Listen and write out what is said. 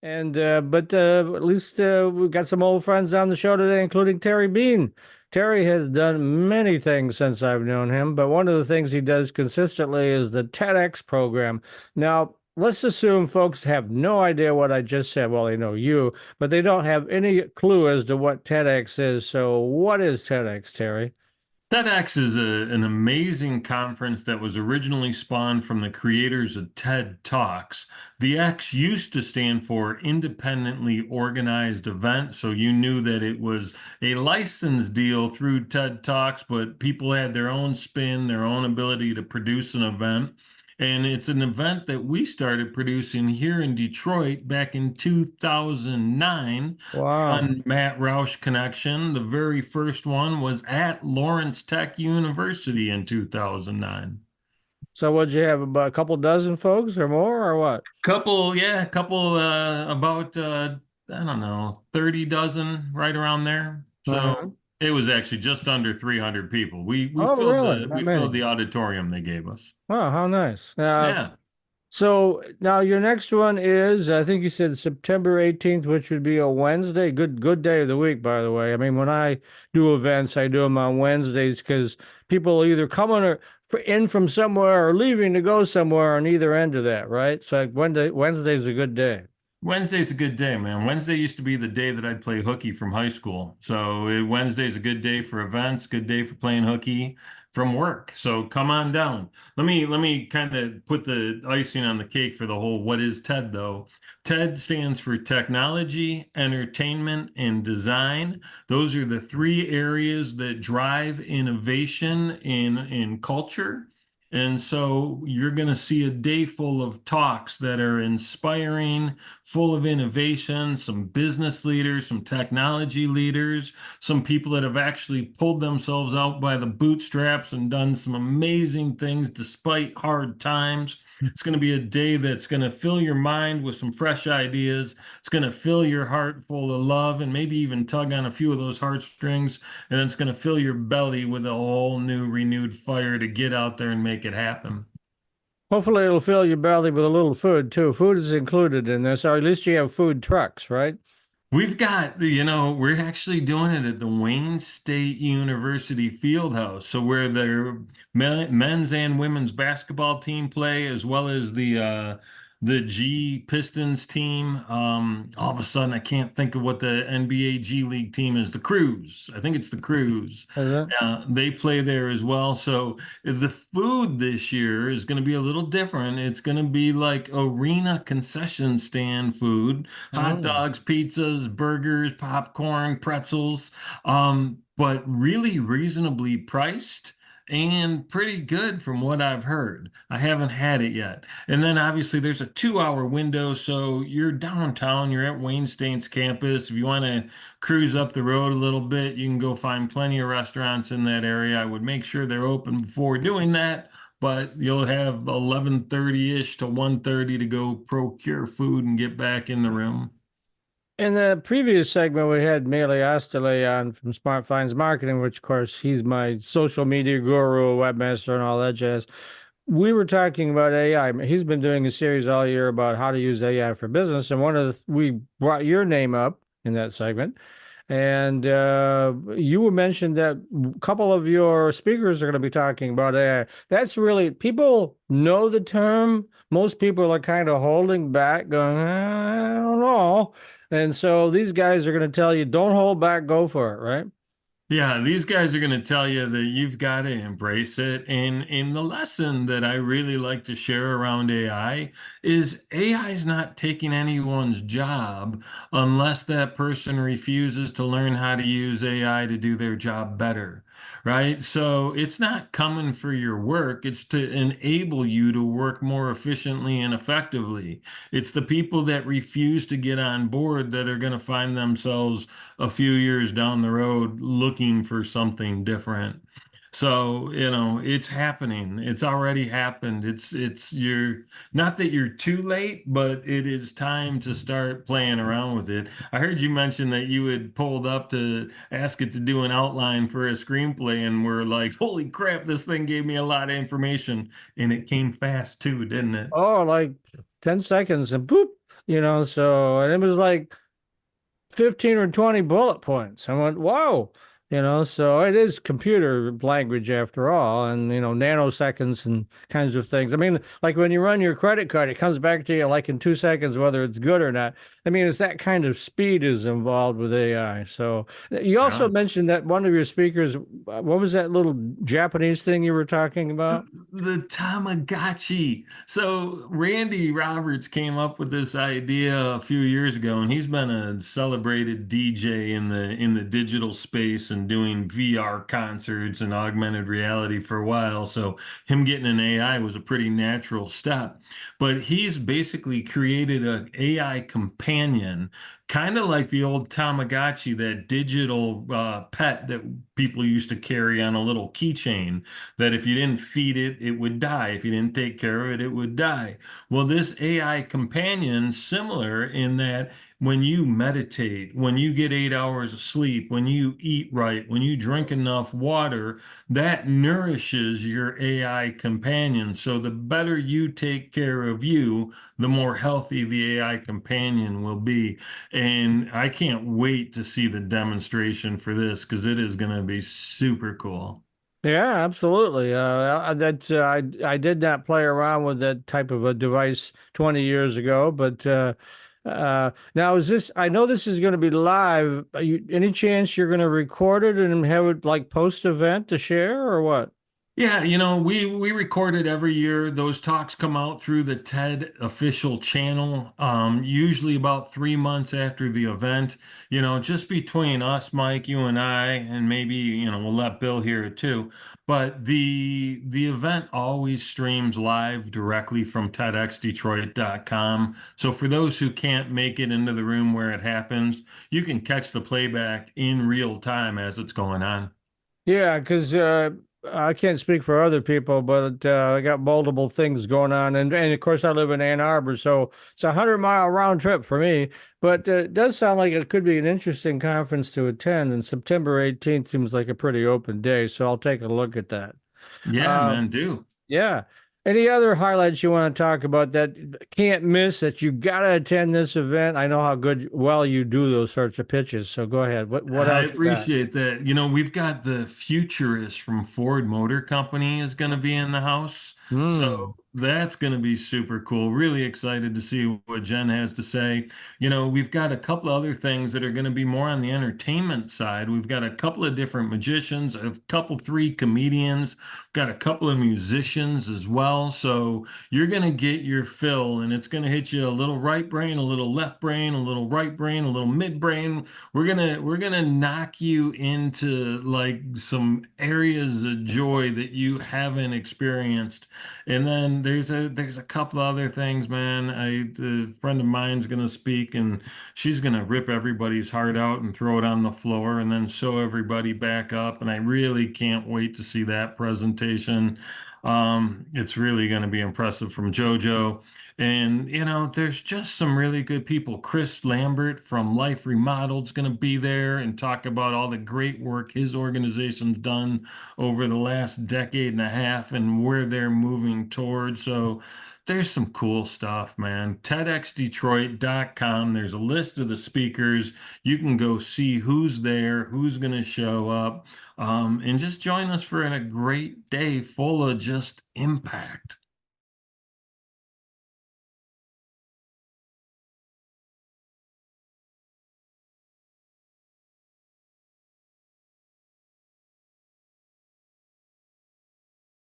And but at least we've got some old friends on the show today, including Terry Bean. Terry has done many things since I've known him, but one of the things he does consistently is the TEDx program. Now, let's assume folks have no idea what I just said. Well, they know you, but they don't have any clue as to what TEDx is. So, what is TEDx, Terry? TEDx is an amazing conference that was originally spawned from the creators of TED Talks. The X used to stand for Independently Organized Event, so you knew that it was a license deal through TED Talks, but people had their own spin, their own ability to produce an event. And it's an event that we started producing here in Detroit back in 2009. Wow. Fun Matt Roush connection. The very first one was at Lawrence Tech University in 2009. So, would you have about a couple dozen folks or more, or what? Couple, about, I don't know, 30 dozen, right around there. Uh-huh. So it was actually just under 300 people. We Oh, filled really? the Not we filled many. the auditorium they gave us. Oh, how nice. Yeah. So now your next one is, I think you said September 18th, which would be a Wednesday. Good day of the week, by the way. I mean, when I do events, I do them on Wednesdays because people either coming or in from somewhere or leaving to go somewhere on either end of that, right? So like Wednesday's a good day. Wednesday's a good day, man. Wednesday used to be the day that I'd play hooky from high school. So Wednesday's a good day for events, good day for playing hooky from work. So come on down. Let me kind of put the icing on the cake for the whole what is TED though. TED stands for technology, entertainment, and design. Those are the three areas that drive innovation in culture. And so you're going to see a day full of talks that are inspiring, full of innovation, some business leaders, some technology leaders, some people that have actually pulled themselves out by the bootstraps and done some amazing things despite hard times. It's going to be a day that's going to fill your mind with some fresh ideas. It's going to fill your heart full of love and maybe even tug on a few of those heartstrings. And then it's going to fill your belly with a whole new renewed fire to get out there and make it happen. Hopefully it'll fill your belly with a little food too. Food is included in this, or at least you have food trucks, right? We've got, we're actually doing it at the Wayne State University Fieldhouse. So where their men's and women's basketball team play, as well as the G Pistons team. All of a sudden, I can't think of what the NBA G League team is. The Crews. I think it's the Crews. Is it? They play there as well. So the food this year is going to be a little different. It's going to be like arena concession stand food, hot Oh. dogs, pizzas, burgers, popcorn, pretzels, but really reasonably priced and pretty good from what I've heard. I haven't had it yet. And then obviously there's a 2 hour window. So you're downtown, you're at Wayne State's campus. If you want to cruise up the road a little bit, you can go find plenty of restaurants in that area. I would make sure they're open before doing that, but you'll have 11:30-ish to 1:30 to go procure food and get back in the room. In the previous segment, we had Mele Astale on from Smart Finds Marketing, which, of course, he's my social media guru, webmaster, and all that jazz. We were talking about AI. He's been doing a series all year about how to use AI for business, and we brought your name up in that segment, and you were mentioned that a couple of your speakers are going to be talking about AI. That's really people know the term. Most people are kind of holding back, going, I don't know. And so these guys are going to tell you, don't hold back, go for it, right? Yeah, these guys are going to tell you that you've got to embrace it. And in the lesson that I really like to share around AI is AI is not taking anyone's job unless that person refuses to learn how to use AI to do their job better, right? So it's not coming for your work, it's to enable you to work more efficiently and effectively. It's the people that refuse to get on board that are going to find themselves a few years down the road looking for something different. So, it's happening. It's already happened. You're not that you're too late, but it is time to start playing around with it. I heard you mention that you had pulled up to ask it to do an outline for a screenplay and we're like, holy crap, this thing gave me a lot of information and it came fast too, didn't it? Oh, like 10 seconds and boop. So, and it was like 15 or 20 bullet points. I went, whoa, so it is computer language after all, and, nanoseconds and kinds of things. I mean, like when you run your credit card, it comes back to you like in 2 seconds, whether it's good or not. I mean, it's that kind of speed is involved with AI. So you also Yeah. mentioned that one of your speakers, what was that little Japanese thing you were talking about? The Tamagotchi. So Randy Roberts came up with this idea a few years ago, and he's been a celebrated DJ in the digital space and doing VR concerts and augmented reality for a while. So him getting an AI was a pretty natural step. But he's basically created an AI companion, kind of like the old Tamagotchi, that digital pet that people used to carry on a little keychain that if you didn't feed it, it would die. If you didn't take care of it, it would die. Well, this AI companion, similar in that when you meditate, when you get 8 hours of sleep, when you eat right, when you drink enough water, that nourishes your AI companion. So the better you take care of you, the more healthy the AI companion will be. And I can't wait to see the demonstration for this because it is going to be super cool. Yeah, absolutely. I did not play around with that type of a device 20 years ago, but now is this? I know this is going to be live. Any chance you're going to record it and have it like post event to share or what? Yeah, we record it every year. Those talks come out through the TED official channel, usually about 3 months after the event. Just between us, Mike, you and I, and maybe, we'll let Bill hear it too. But the event always streams live directly from TEDxDetroit.com. So for those who can't make it into the room where it happens, you can catch the playback in real time as it's going on. Yeah, because I can't speak for other people, but I got multiple things going on, and of course I live in Ann Arbor, so it's 100-mile round trip for me. But it does sound like it could be an interesting conference to attend, and September 18th seems like a pretty open day, so I'll take a look at that. Yeah, Uh, man, do. yeah. Any other highlights you want to talk about that can't miss that you gotta attend this event? I know how well you do those sorts of pitches, so go ahead. What I else you got? appreciate that. We've got the futurist from Ford Motor Company is going to be in the house. Hmm. So that's going to be super cool. Really excited to see what Jen has to say. We've got a couple other things that are going to be more on the entertainment side. We've got a couple of different magicians, a couple, three comedians, got a couple of musicians as well. So you're going to get your fill, and it's going to hit you a little right brain, a little left brain, a little right brain, a little mid brain. We're gonna knock you into like some areas of joy that you haven't experienced. And then there's a couple other things, man. A friend of mine's gonna speak, and she's gonna rip everybody's heart out and throw it on the floor and then sew everybody back up. And I really can't wait to see that presentation. It's really going to be impressive from JoJo. And, there's just some really good people. Chris Lambert from Life Remodeled is going to be there and talk about all the great work his organization's done over the last decade and a half and where they're moving towards. So there's some cool stuff, man. TEDxDetroit.com. There's a list of the speakers. You can go see who's there, who's going to show up, and just join us for a great day full of just impact.